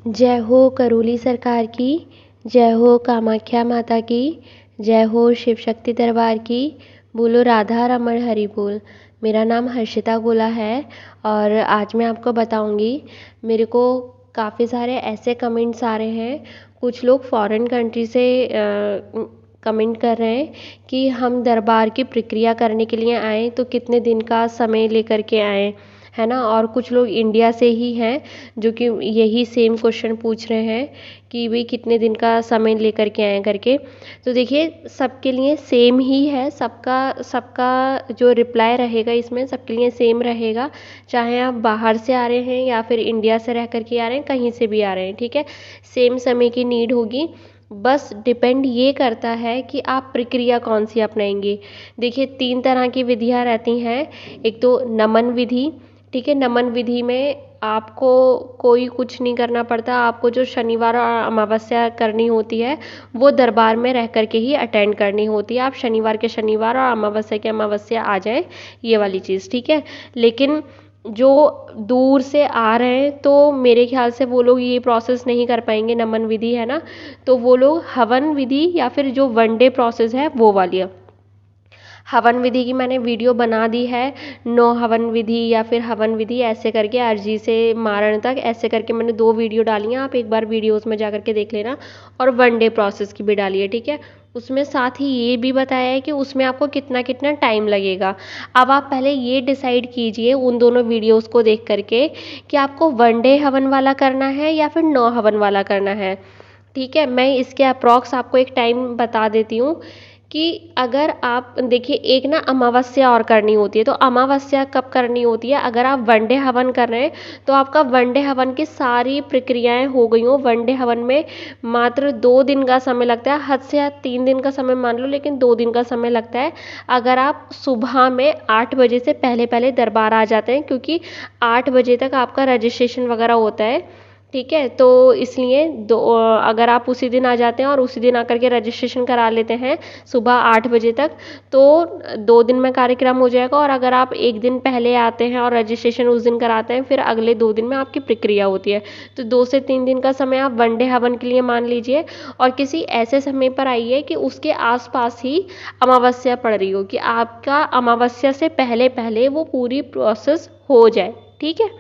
जय हो करौली सरकार की, जय हो कामाख्या माता की, जय हो शिव शक्ति दरबार की, बोलो राधा रमण हरि बोल। मेरा नाम हर्षिता गोला है और आज मैं आपको बताऊंगी। मेरे को काफ़ी सारे ऐसे कमेंट्स आ रहे हैं, कुछ लोग फॉरेन कंट्री से कमेंट कर रहे हैं कि हम दरबार की प्रक्रिया करने के लिए आएँ तो कितने दिन का समय लेकर के आएँ, है ना। और कुछ लोग इंडिया से ही हैं जो कि यही सेम क्वेश्चन पूछ रहे हैं कि भाई कितने दिन का समय लेकर के आए करके। तो देखिए सबके लिए सेम ही है, सबका सबका जो रिप्लाई रहेगा इसमें सबके लिए सेम रहेगा, चाहे आप बाहर से आ रहे हैं या फिर इंडिया से रह करके आ रहे हैं, कहीं से भी आ रहे हैं, ठीक है। सेम समय की नीड होगी, बस डिपेंड ये करता है कि आप प्रक्रिया कौन सी अपनाएंगे। देखिए 3 तरह की विधियाँ रहती हैं। एक तो नमन विधि, ठीक है। नमन विधि में आपको कोई कुछ नहीं करना पड़ता, आपको जो शनिवार और अमावस्या करनी होती है वो दरबार में रह करके ही अटेंड करनी होती है। आप शनिवार के शनिवार और अमावस्या के अमावस्या आ जाएं, ये वाली चीज़, ठीक है। लेकिन जो दूर से आ रहे हैं तो मेरे ख्याल से वो लोग ये प्रोसेस नहीं कर पाएंगे, नमन विधि है ना, तो वो लोग हवन विधि या फिर जो वन डे प्रोसेस है वो वाली है। हवन विधि की मैंने वीडियो बना दी है, 9 हवन विधि या फिर हवन विधि ऐसे करके, अर्जी से मारण तक ऐसे करके मैंने 2 वीडियो डाली हैं, आप एक बार वीडियोस में जा करके देख लेना। और वन डे प्रोसेस की भी डाली है, ठीक है। उसमें साथ ही ये भी बताया है कि उसमें आपको कितना कितना टाइम लगेगा। अब आप पहले ये डिसाइड कीजिए उन दोनों वीडियोस को देख करके कि आपको वन डे हवन वाला करना है या फिर 9 हवन वाला करना है, ठीक है। मैं इसके अप्रॉक्स आपको एक टाइम बता देती हूँ कि अगर आप देखिए, एक ना अमावस्या और करनी होती है, तो अमावस्या कब करनी होती है, अगर आप वन डे हवन कर रहे हैं तो आपका वन डे हवन की सारी प्रक्रियाएं हो गई हो। वन डे हवन में मात्र 2 दिन का समय लगता है, हद से हद 3 दिन का समय मान लो, लेकिन 2 दिन का समय लगता है अगर आप सुबह में 8 बजे से पहले पहले दरबार आ जाते हैं, क्योंकि 8 बजे तक आपका रजिस्ट्रेशन वगैरह होता है, ठीक है। तो इसलिए अगर आप उसी दिन आ जाते हैं और उसी दिन आकर के रजिस्ट्रेशन करा लेते हैं सुबह 8 बजे तक, तो 2 दिन में कार्यक्रम हो जाएगा। और अगर आप एक दिन पहले आते हैं और रजिस्ट्रेशन उस दिन कराते हैं, फिर अगले 2 दिन में आपकी प्रक्रिया होती है। तो 2 से 3 दिन का समय आप वन डे हवन के लिए मान लीजिए, और किसी ऐसे समय पर आइए कि उसके आसपास ही अमावस्या पड़ रही हो, कि आपका अमावस्या से पहले पहले वो पूरी प्रोसेस हो जाए, ठीक है।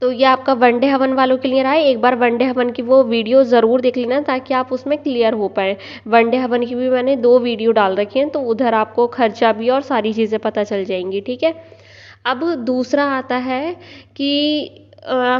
तो ये आपका वनडे हवन वालों के लिए रहा है। एक बार वनडे हवन की वो वीडियो ज़रूर देख लेना ताकि आप उसमें क्लियर हो पाए। वनडे हवन की भी मैंने 2 वीडियो डाल रखी हैं, तो उधर आपको खर्चा भी और सारी चीज़ें पता चल जाएंगी, ठीक है। अब दूसरा आता है कि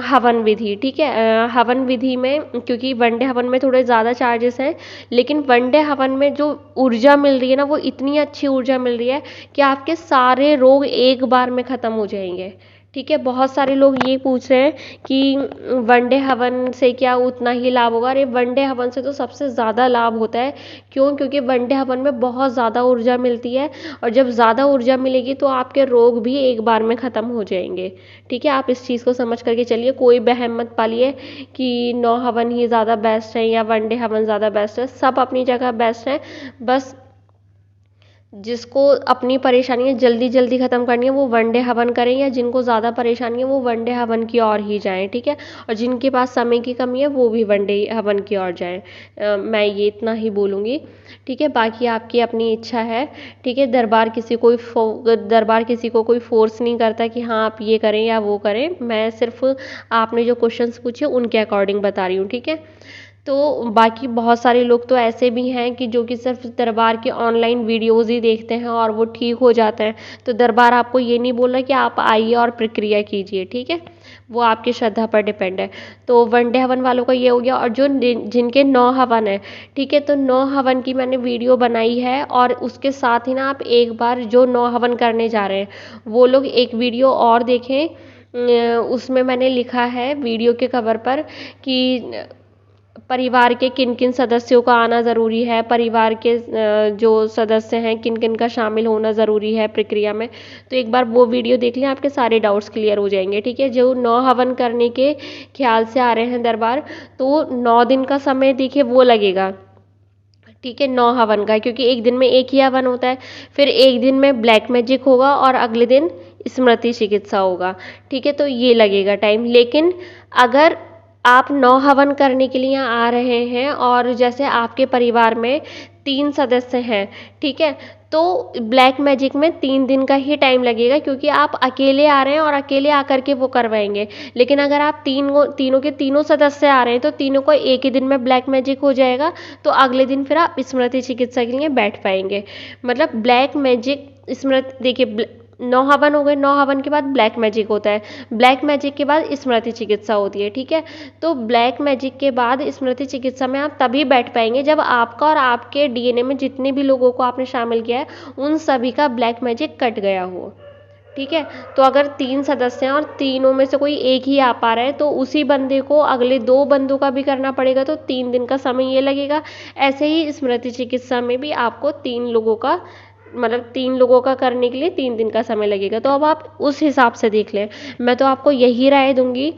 हवन विधि, ठीक है। हवन विधि में क्योंकि वनडे हवन में थोड़े ज़्यादा चार्जेस हैं, लेकिन वनडे हवन में जो ऊर्जा मिल रही है ना, वो इतनी अच्छी ऊर्जा मिल रही है कि आपके सारे रोग एक बार में ख़त्म हो जाएंगे, ठीक है। बहुत सारे लोग ये पूछ रहे हैं कि वनडे हवन से क्या उतना ही लाभ होगा। अरे वनडे हवन से तो सबसे ज़्यादा लाभ होता है। क्यों? क्योंकि वनडे हवन में बहुत ज़्यादा ऊर्जा मिलती है, और जब ज़्यादा ऊर्जा मिलेगी तो आपके रोग भी एक बार में ख़त्म हो जाएंगे, ठीक है। आप इस चीज़ को समझ करके चलिए, कोई बहम मत पालिए कि 9 हवन ही ज़्यादा बेस्ट है या वनडे हवन ज़्यादा बेस्ट है। सब अपनी जगह बेस्ट है, बस जिसको अपनी परेशानियाँ जल्दी जल्दी ख़त्म करनी है वो वनडे हवन करें, या जिनको ज़्यादा परेशानी है वो वनडे हवन की ओर ही जाएं, ठीक है। और जिनके पास समय की कमी है वो भी वनडे हवन की ओर जाएं। मैं ये इतना ही बोलूँगी, ठीक है। बाकी आपकी अपनी इच्छा है, ठीक है। दरबार किसी को कोई फोर्स नहीं करता कि हाँ आप ये करें या वो करें। मैं सिर्फ आपने जो क्वेश्चंस पूछे उनके अकॉर्डिंग बता रही हूँ, ठीक है। तो बाकी बहुत सारे लोग तो ऐसे भी हैं कि जो कि सिर्फ दरबार के ऑनलाइन वीडियोज़ ही देखते हैं और वो ठीक हो जाते हैं। तो दरबार आपको ये नहीं बोल रहा कि आप आइए और प्रक्रिया कीजिए, ठीक है। वो आपकी श्रद्धा पर डिपेंड है। तो वनडे हवन वालों का ये हो गया। और जो जिनके 9 हवन है, ठीक है, तो 9 हवन की मैंने वीडियो बनाई है, और उसके साथ ही ना आप एक बार जो 9 हवन करने जा रहे हैं वो लोग एक वीडियो और देखें। उसमें मैंने लिखा है वीडियो के कवर पर कि परिवार के किन किन सदस्यों का आना ज़रूरी है, परिवार के जो सदस्य हैं किन किन का शामिल होना ज़रूरी है प्रक्रिया में। तो एक बार वो वीडियो देख लें, आपके सारे डाउट्स क्लियर हो जाएंगे, ठीक है। जो 9 हवन करने के ख्याल से आ रहे हैं दरबार, तो 9 दिन का समय देखिए वो लगेगा, ठीक है, 9 हवन का, क्योंकि एक दिन में एक ही हवन होता है। फिर एक दिन में ब्लैक मैजिक होगा और अगले दिन स्मृति चिकित्सा होगा, ठीक है। तो ये लगेगा टाइम। लेकिन अगर आप नौ हवन करने के लिए आ रहे हैं और जैसे आपके परिवार में 3 सदस्य हैं, ठीक है, तो ब्लैक मैजिक में 3 दिन का ही टाइम लगेगा, क्योंकि आप अकेले आ रहे हैं और अकेले आकर के वो करवाएंगे। लेकिन अगर आप तीनों के तीनों सदस्य आ रहे हैं तो तीनों को एक ही दिन में ब्लैक मैजिक हो जाएगा, तो अगले दिन फिर आप स्मृति चिकित्सा के लिए बैठ पाएंगे। मतलब ब्लैक मैजिक स्मृति, देखिए 9 हवन हो गए, 9 हवन के बाद ब्लैक मैजिक होता है, ब्लैक मैजिक के बाद स्मृति चिकित्सा होती है, ठीक है। तो ब्लैक मैजिक के बाद स्मृति चिकित्सा में आप तभी बैठ पाएंगे जब आपका और आपके डीएनए में जितने भी लोगों को आपने शामिल किया है उन सभी का ब्लैक मैजिक कट गया हो, ठीक है। तो अगर 3 सदस्य हैं और तीनों में से कोई एक ही आ पा रहा है तो उसी बंदे को अगले 2 बंदों का भी करना पड़ेगा, तो 3 दिन का समय ये लगेगा। ऐसे ही स्मृति चिकित्सा में भी आपको 3 लोगों का, मतलब 3 लोगों का करने के लिए 3 दिन का समय लगेगा। तो अब आप उस हिसाब से देख लें। मैं तो आपको यही राय दूंगी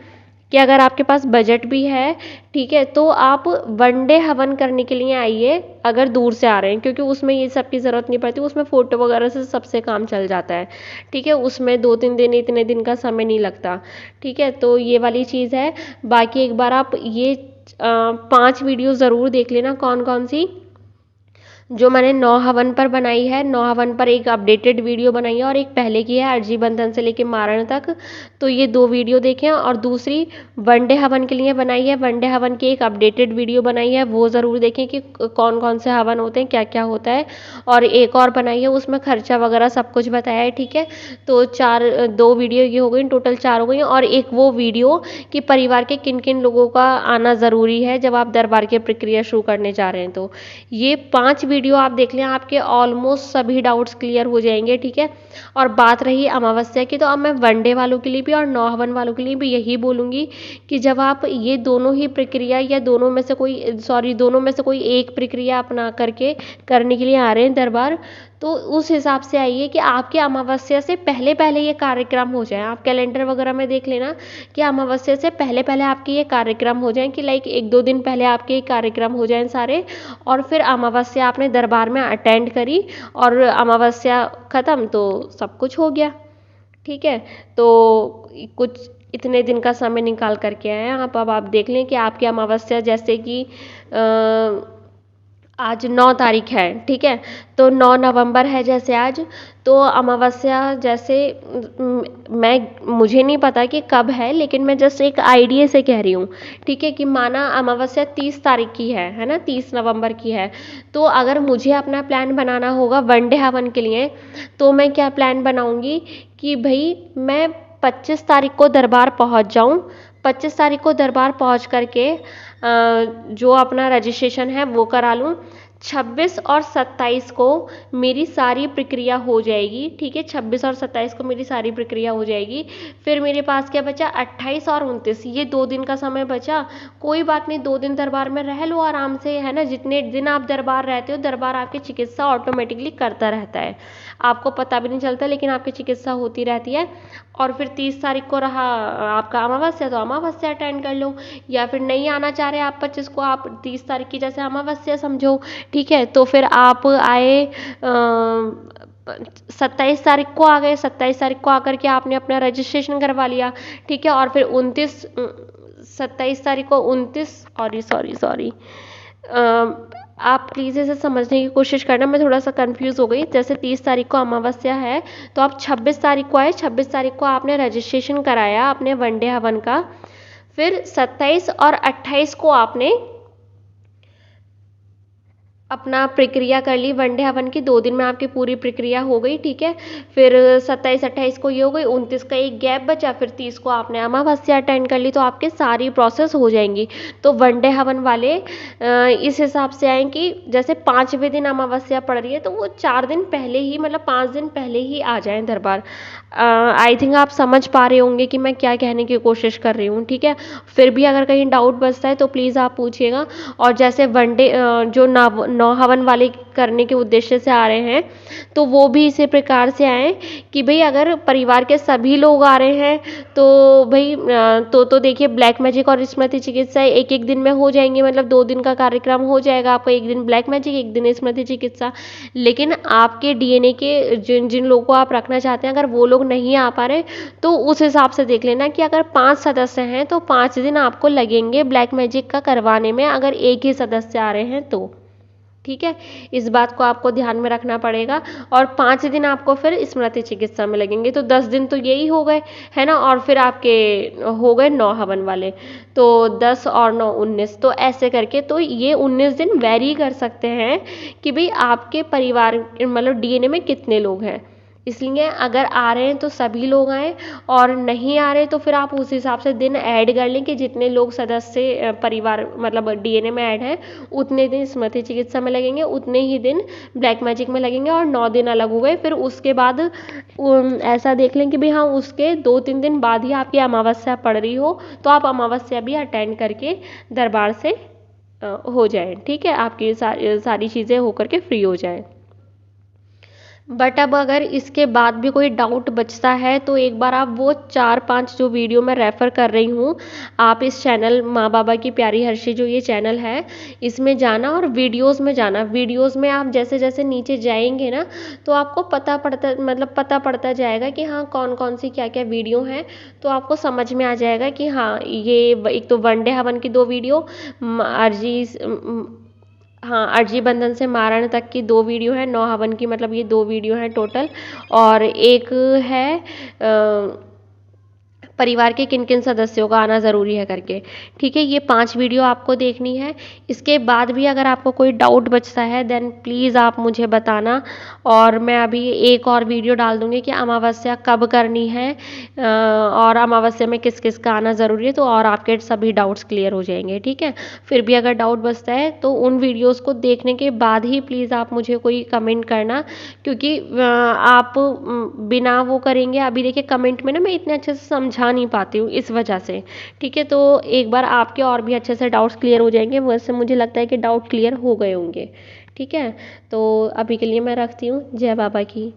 कि अगर आपके पास बजट भी है, ठीक है, तो आप वनडे हवन करने के लिए आइए अगर दूर से आ रहे हैं, क्योंकि उसमें ये सब की ज़रूरत नहीं पड़ती, उसमें फ़ोटो वगैरह से सबसे काम चल जाता है, ठीक है। उसमें 2-3 दिन, इतने दिन का समय नहीं लगता, ठीक है। तो ये वाली चीज़ है। बाकी एक बार आप ये 5 वीडियो ज़रूर देख लेना, कौन कौन सी जो मैंने 9 हवन पर बनाई है। 9 हवन पर एक अपडेटेड वीडियो बनाई है और एक पहले की है, अर्जी बंधन से लेके मारण तक। तो ये 2 वीडियो देखें, और दूसरी वनडे हवन के लिए बनाई है, वनडे हवन की एक अपडेटेड वीडियो बनाई है, वो ज़रूर देखें कि कौन कौन से हवन होते हैं, क्या क्या होता है। और एक और बनाई है, उसमें खर्चा वगैरह सब कुछ बताया है, ठीक है। तो 2 वीडियो ये हो गई, टोटल 4 हो गई। और एक वो वीडियो कि परिवार के किन किन लोगों का आना ज़रूरी है जब आप दरबार की प्रक्रिया शुरू करने जा रहे हैं। तो ये 5 वीडियो आप देख लें, आपके ऑलमोस्ट सभी डाउट्स क्लियर हो जाएंगे, ठीक है। और बात रही अमावस्या की, तो अब मैं वनडे वालों के लिए भी और 9 हवन वालों के लिए भी यही बोलूँगी कि जब आप ये दोनों ही प्रक्रिया या दोनों में से कोई एक प्रक्रिया अपना करके करने के लिए आ रहे हैं दरबार, तो उस हिसाब से आइए कि आपके अमावस्या से पहले पहले ये कार्यक्रम हो जाए। आप कैलेंडर वगैरह में देख लेना कि अमावस्या से पहले पहले आपके ये कार्यक्रम हो जाएं, कि लाइक 1-2 दिन पहले आपके ये कार्यक्रम हो जाएं सारे, और फिर अमावस्या आपने दरबार में अटेंड करी और अमावस्या ख़त्म तो सब कुछ हो गया, ठीक है। तो कुछ इतने दिन का समय निकाल करके आए आप। अब आप देख लें कि आपकी अमावस्या, जैसे कि आज 9 तारीख है, ठीक है, तो 9 नवंबर है जैसे आज, तो अमावस्या जैसे मुझे नहीं पता कि कब है, लेकिन मैं जस्ट एक आइडिया से कह रही हूँ, ठीक है, कि माना अमावस्या 30 तारीख की है ना, 30 नवंबर की है। तो अगर मुझे अपना प्लान बनाना होगा वनडे हवन के लिए, तो मैं क्या प्लान बनाऊँगी कि भाई मैं 25 तारीख को दरबार पहुँच जाऊँ, 25 तारीख को दरबार पहुँच करके जो अपना रजिस्ट्रेशन है वो करा लूँ। 26 और 27 को मेरी सारी प्रक्रिया हो जाएगी, ठीक है, 26 और 27 को मेरी सारी प्रक्रिया हो जाएगी। फिर मेरे पास क्या बचा, 28 और 29, ये 2 दिन का समय बचा। कोई बात नहीं, 2 दिन दरबार में रह लो आराम से, है ना। जितने दिन आप दरबार रहते हो, दरबार आपकी चिकित्सा ऑटोमेटिकली करता रहता है, आपको पता भी नहीं चलता, लेकिन आपकी चिकित्सा होती रहती है। और फिर 30 तारीख को रहा आपका अमावस्या, तो अमावस्या अटेंड कर लो, या फिर नहीं आना चाह रहे आप 25 को, आप 30 तारीख की जैसे अमावस्या समझो, ठीक है। तो फिर आप आए 27 तारीख को आ गए, 27 तारीख को आकर के आपने अपना रजिस्ट्रेशन करवा लिया, ठीक है। और फिर 27 तारीख को 29, सॉरी आप प्लीज़ इसे समझने की कोशिश करना, मैं थोड़ा सा कंफ्यूज हो गई। जैसे 30 तारीख को अमावस्या है, तो आप 26 तारीख को आए, 26 तारीख को आपने रजिस्ट्रेशन कराया अपने वनडे हवन का। फिर 27 और 28 को आपने अपना प्रक्रिया कर ली वनडे हवन की, 2 दिन में आपकी पूरी प्रक्रिया हो गई, ठीक है। फिर 27-28 को ये हो गई, 29 का एक गैप बचा, फिर 30 को आपने अमावस्या अटेंड कर ली, तो आपके सारी प्रोसेस हो जाएंगी। तो वनडे हवन वाले इस हिसाब से आए कि जैसे 5वें दिन अमावस्या पड़ रही है, तो वो 4 दिन पहले ही, मतलब 5 दिन पहले ही आ जाएं दरबार। आई थिंक आप समझ पा रहे होंगे कि मैं क्या कहने की कोशिश कर रही हूँ, ठीक है। फिर भी अगर कहीं डाउट बचता है तो प्लीज़ आप पूछिएगा। और जैसे वनडे जो नौ हवन वाले करने के उद्देश्य से आ रहे हैं, तो वो भी इसी प्रकार से आएँ कि भाई अगर परिवार के सभी लोग आ रहे हैं तो भाई तो देखिए ब्लैक मैजिक और स्मृति चिकित्सा एक एक दिन में हो जाएंगी, मतलब 2 दिन का कार्यक्रम हो जाएगा आपका, एक दिन ब्लैक मैजिक एक दिन स्मृति चिकित्सा। लेकिन आपके डीएनए के जिन जिन लोगों को आप रखना चाहते हैं, अगर वो लोग नहीं आ पा रहे तो उस हिसाब से देख लेना कि अगर 5 सदस्य हैं तो 5 दिन आपको लगेंगे ब्लैक मैजिक का करवाने में, अगर एक ही सदस्य आ रहे हैं तो। ठीक है, इस बात को आपको ध्यान में रखना पड़ेगा। और 5 दिन आपको फिर स्मृति चिकित्सा में लगेंगे, तो 10 दिन तो यही हो गए, है ना। और फिर आपके हो गए 9 हवन वाले, तो 10 और 9 19, तो ऐसे करके तो ये 19 दिन वैरी कर सकते हैं कि भाई आपके परिवार मतलब डीएनए में कितने लोग हैं। इसलिए अगर आ रहे हैं तो सभी लोग आएँ, और नहीं आ रहे तो फिर आप उस हिसाब से दिन ऐड कर लें कि जितने लोग सदस्य परिवार मतलब डीएनए में ऐड हैं उतने दिन स्मृति चिकित्सा में लगेंगे, उतने ही दिन ब्लैक मैजिक में लगेंगे, और 9 दिन अलग हो गए। फिर उसके बाद ऐसा देख लें कि भाई हाँ उसके 2-3 दिन बाद ही आपकी अमावस्या पड़ रही हो, तो आप अमावस्या भी अटेंड करके दरबार से हो जाए। ठीक है, आपकी सारी चीज़ें होकर के फ्री हो जाए। बट अब अगर इसके बाद भी कोई डाउट बचता है तो एक बार आप वो 4-5 जो वीडियो मैं रेफ़र कर रही हूँ, आप इस चैनल माँ बाबा की प्यारी हर्षी जो ये चैनल है इसमें जाना और वीडियोस में जाना। वीडियोस में आप जैसे जैसे नीचे जाएंगे ना तो आपको पता पड़ता जाएगा कि हाँ कौन कौन सी क्या क्या वीडियो हैं, तो आपको समझ में आ जाएगा कि हाँ ये एक तो वनडे हवन की 2 वीडियो, अर्जी बंधन से मारण तक की 2 वीडियो है, 9 हवन की मतलब ये 2 वीडियो हैं टोटल, और एक है परिवार के किन किन सदस्यों का आना ज़रूरी है करके। ठीक है, ये 5 वीडियो आपको देखनी है। इसके बाद भी अगर आपको कोई डाउट बचता है देन प्लीज़ आप मुझे बताना, और मैं अभी एक और वीडियो डाल दूँगी कि अमावस्या कब करनी है और अमावस्या में किस किस का आना ज़रूरी है, तो और आपके सभी डाउट्स क्लियर हो जाएंगे। ठीक है, फिर भी अगर डाउट बचता है तो उन वीडियोज़ को देखने के बाद ही प्लीज़ आप मुझे कोई कमेंट करना, क्योंकि आप बिना वो करेंगे, अभी देखिए कमेंट में ना मैं इतने अच्छे से समझा नहीं पाती हूँ इस वजह से। ठीक है, तो एक बार आपके और भी अच्छे से डाउट्स क्लियर हो जाएंगे, वैसे मुझे लगता है कि डाउट क्लियर हो गए होंगे। ठीक है, तो अभी के लिए मैं रखती हूँ। जय बाबा की।